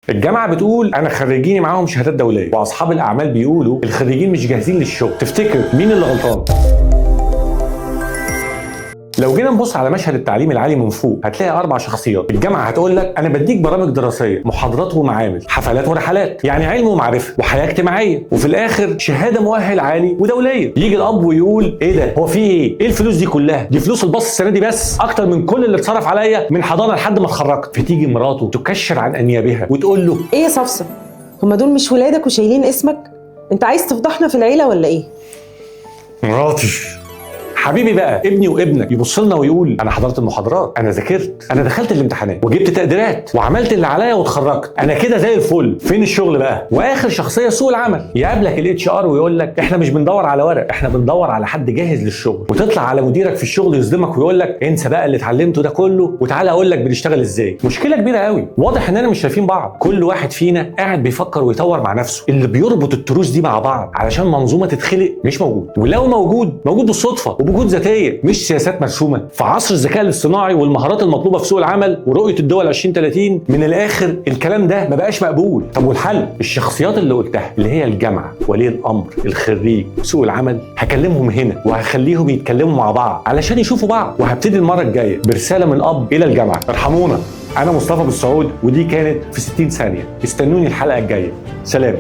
الجامعه بتقول انا خريجيني معاهم شهادات دوليه، واصحاب الاعمال بيقولوا الخريجين مش جاهزين للشغل. تفتكر مين اللي غلطان؟ لو جينا نبص على مشهد التعليم العالي من فوق هتلاقي 4 شخصيات. الجامعه هتقول لك انا بديك برامج دراسيه، محاضرات ومعامل، حفلات ورحلات، يعني علم ومعرفه وحياه اجتماعيه، وفي الاخر شهاده مؤهل عالي ودوليه. يجي الاب ويقول ايه ده؟ هو في ايه الفلوس دي كلها؟ دي فلوس الباص السنه دي بس اكتر من كل اللي اتصرف عليا من حضانه لحد ما اتخرجت. فتيجي مراته تكشر عن انيابها وتقول له ايه يا صفصف؟ هما دول مش ولادك وشايلين اسمك؟ انت عايز تفضحنا في العيله ولا ايه؟ مراتي حبيبي بقى ابني وابنك يبص لنا ويقول انا حضرت المحاضرات، انا ذاكرت، انا دخلت الامتحانات وجبت تقديرات وعملت اللي عليا واتخرجت، انا كده زي الفل، فين الشغل بقى؟ واخر شخصيه سوق العمل يقابلك الاتش ار ويقول لك احنا مش بندور على ورق، احنا بندور على حد جاهز للشغل، وتطلع على مديرك في الشغل يصدمك ويقول لك انسى بقى اللي اتعلمته ده كله وتعالى اقول لك بنشتغل ازاي. مشكله كبيره قوي، واضح اننا مش شايفين بعض، كل واحد فينا قاعد بيفكر ويطور مع نفسه. اللي بيربط التروس دي مع بعض علشان منظومه تتخلق مش موجود، ولو موجود بالصدفه وبجهود ذاتيه مش سياسات مرسومه. في عصر الذكاء الاصطناعي والمهارات المطلوبه في سوق العمل ورؤيه الدول 2030 من الاخر الكلام ده ما بقاش مقبول. طب والحل؟ الشخصيات اللي قلتها اللي هي الجامعه، ولي الامر، الخريج، سوق العمل، هكلمهم هنا وهخليهم يتكلموا مع بعض علشان يشوفوا بعض. وهبتدي المره الجايه برساله من اب الى الجامعه، ارحمونا. انا مصطفى بالسعود ودي كانت في 60 ثانيه. استنوني الحلقه الجايه. سلام.